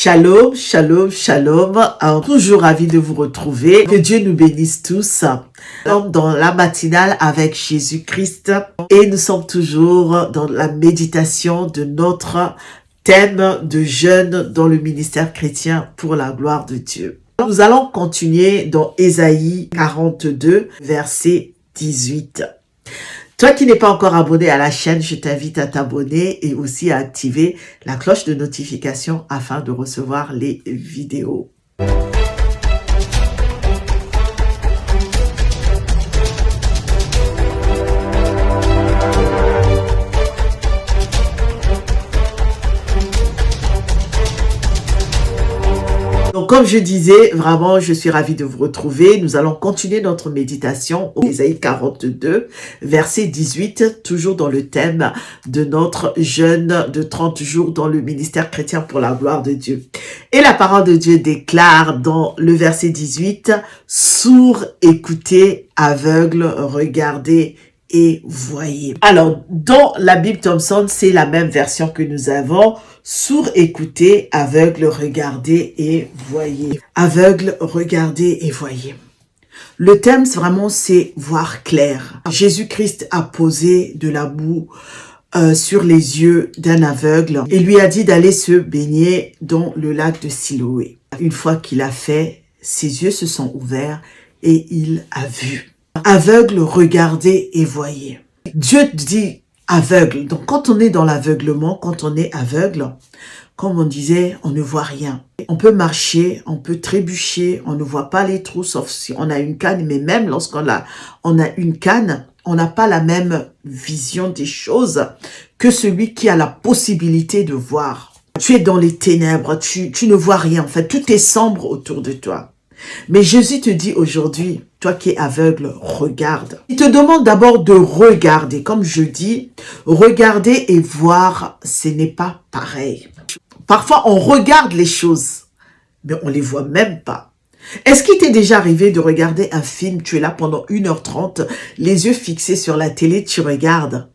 Shalom, shalom, shalom. Toujours ravi de vous retrouver. Que Dieu nous bénisse tous. Nous sommes dans la matinale avec Jésus-Christ et nous sommes toujours dans la méditation de notre thème de jeûne dans le ministère chrétien pour la gloire de Dieu. Nous allons continuer dans Ésaïe 42, verset 18. Toi qui n'es pas encore abonné à la chaîne, je t'invite à t'abonner et aussi à activer la cloche de notification afin de recevoir les vidéos. Donc, comme je disais, vraiment, je suis ravie de vous retrouver. Nous allons continuer notre méditation au Ésaïe 42, verset 18, toujours dans le thème de notre jeûne de 30 jours dans le ministère chrétien pour la gloire de Dieu. Et la parole de Dieu déclare dans le verset 18, « Sourds, écoutez, aveugles, regardez, et voyez. » Alors, dans la Bible Thompson, c'est la même version que nous avons. Sourds, écoutez, aveugles, regardez et voyez. Aveugles, regardez et voyez. Le thème, vraiment, c'est voir clair. Jésus-Christ a posé de la boue sur les yeux d'un aveugle et lui a dit d'aller se baigner dans le lac de Siloé. Une fois qu'il a fait, ses yeux se sont ouverts et il a vu. Aveugle, regardez et voyez. Dieu dit aveugle. Donc, quand on est dans l'aveuglement, quand on est aveugle, comme on disait, on ne voit rien. On peut marcher, on peut trébucher, on ne voit pas les trous, sauf si on a une canne. Mais même lorsqu'on a une canne, on n'a pas la même vision des choses que celui qui a la possibilité de voir. Tu es dans les ténèbres, tu ne vois rien. En fait, tout est sombre autour de toi. Mais Jésus te dit aujourd'hui, toi qui es aveugle, regarde. Il te demande d'abord de regarder. Comme je dis, regarder et voir, ce n'est pas pareil. Parfois, on regarde les choses, mais on les voit même pas. Est-ce qu'il t'est déjà arrivé de regarder un film, tu es là pendant 1h30, les yeux fixés sur la télé, tu regardes,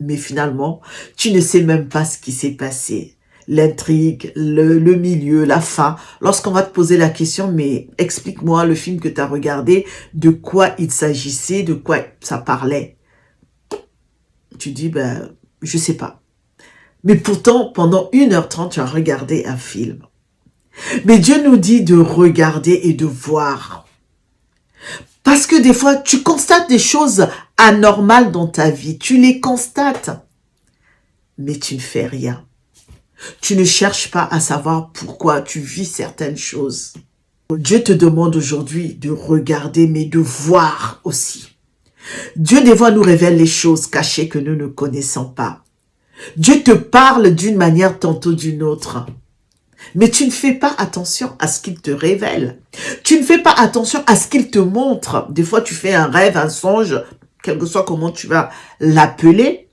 mais finalement, tu ne sais même pas ce qui s'est passé. L'intrigue, le milieu, la fin. Lorsqu'on va te poser la question, mais explique-moi le film que tu as regardé, de quoi il s'agissait, de quoi ça parlait. Tu dis, je sais pas. Mais pourtant, pendant 1h30, tu as regardé un film. Mais Dieu nous dit de regarder et de voir. Parce que des fois, tu constates des choses anormales dans ta vie. Tu les constates. Mais tu ne fais rien. Tu ne cherches pas à savoir pourquoi tu vis certaines choses. Dieu te demande aujourd'hui de regarder, mais de voir aussi. Dieu des fois nous révèle les choses cachées que nous ne connaissons pas. Dieu te parle d'une manière tantôt d'une autre. Mais tu ne fais pas attention à ce qu'il te révèle. Tu ne fais pas attention à ce qu'il te montre. Des fois, tu fais un rêve, un songe, quel que soit comment tu vas l'appeler.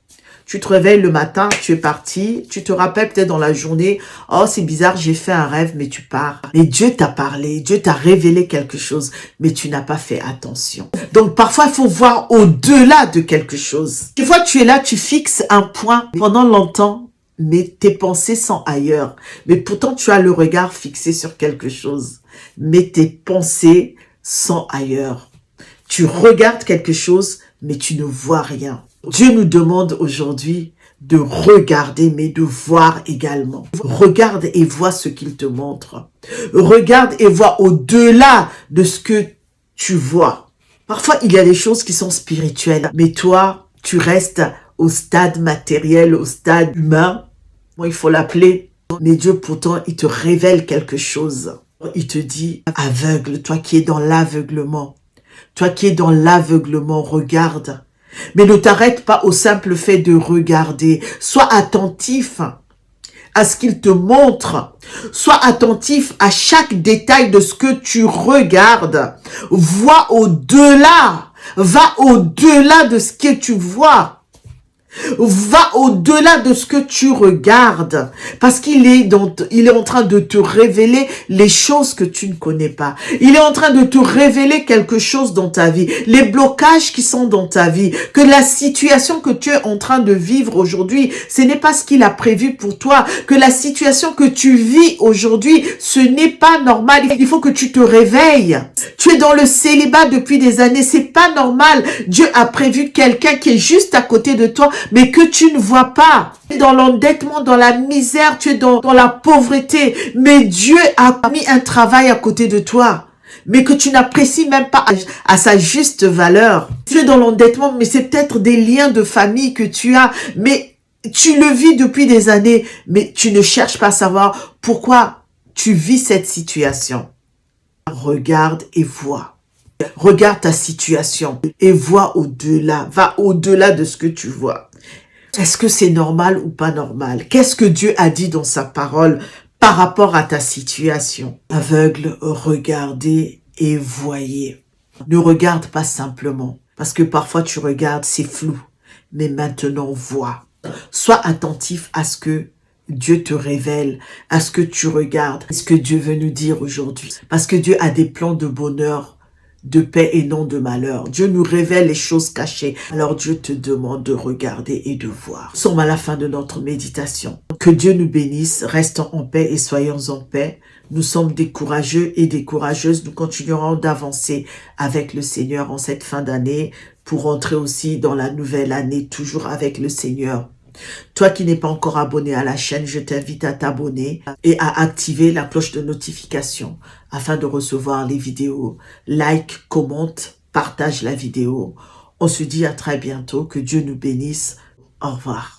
Tu te réveilles le matin, tu es parti, tu te rappelles peut-être dans la journée, « Oh, c'est bizarre, j'ai fait un rêve, mais tu pars. » Mais Dieu t'a parlé, Dieu t'a révélé quelque chose, mais tu n'as pas fait attention. Donc, parfois, il faut voir au-delà de quelque chose. Des fois, tu es là, tu fixes un point pendant longtemps, mais tes pensées sont ailleurs. Mais pourtant, tu as le regard fixé sur quelque chose, mais tes pensées sont ailleurs. Tu regardes quelque chose, mais tu ne vois rien. Dieu nous demande aujourd'hui de regarder, mais de voir également. Regarde et vois ce qu'il te montre. Regarde et vois au-delà de ce que tu vois. Parfois, il y a des choses qui sont spirituelles, mais toi, tu restes au stade matériel, au stade humain. Bon, il faut l'appeler. Mais Dieu, pourtant, il te révèle quelque chose. Il te dit, aveugle, toi qui es dans l'aveuglement. Toi qui es dans l'aveuglement, regarde. Mais ne t'arrête pas au simple fait de regarder. Sois attentif à ce qu'il te montre. Sois attentif à chaque détail de ce que tu regardes. Vois au-delà. Va au-delà de ce que tu vois. Va au-delà de ce que tu regardes, parce il est en train de te révéler les choses que tu ne connais pas. Il est en train de te révéler quelque chose dans ta vie, les blocages qui sont dans ta vie, que la situation que tu es en train de vivre aujourd'hui, ce n'est pas ce qu'il a prévu pour toi, que la situation que tu vis aujourd'hui, ce n'est pas normal. Il faut que tu te réveilles. Tu es dans le célibat depuis des années, c'est pas normal. Dieu a prévu quelqu'un qui est juste à côté de toi, mais que tu ne vois pas. Tu es dans l'endettement, dans la misère, tu es dans la pauvreté, mais Dieu a mis un travail à côté de toi, mais que tu n'apprécies même pas à sa juste valeur. Tu es dans l'endettement, mais c'est peut-être des liens de famille que tu as, mais tu le vis depuis des années, mais tu ne cherches pas à savoir pourquoi tu vis cette situation. Regarde et vois. Regarde ta situation et vois au-delà. Va au-delà de ce que tu vois. Est-ce que c'est normal ou pas normal? Qu'est-ce que Dieu a dit dans sa parole par rapport à ta situation? Aveugle, regardez et voyez. Ne regarde pas simplement. Parce que parfois tu regardes, c'est flou. Mais maintenant, vois. Sois attentif à ce que Dieu te révèle, à ce que tu regardes, à ce que Dieu veut nous dire aujourd'hui. Parce que Dieu a des plans de bonheur, de paix et non de malheur. Dieu nous révèle les choses cachées. Alors Dieu te demande de regarder et de voir. Nous sommes à la fin de notre méditation. Que Dieu nous bénisse. Restons en paix et soyons en paix. Nous sommes des courageux et des courageuses. Nous continuerons d'avancer avec le Seigneur en cette fin d'année pour entrer aussi dans la nouvelle année, toujours avec le Seigneur. Toi qui n'es pas encore abonné à la chaîne, je t'invite à t'abonner et à activer la cloche de notification afin de recevoir les vidéos. Like, commente, partage la vidéo. On se dit à très bientôt. Que Dieu nous bénisse. Au revoir.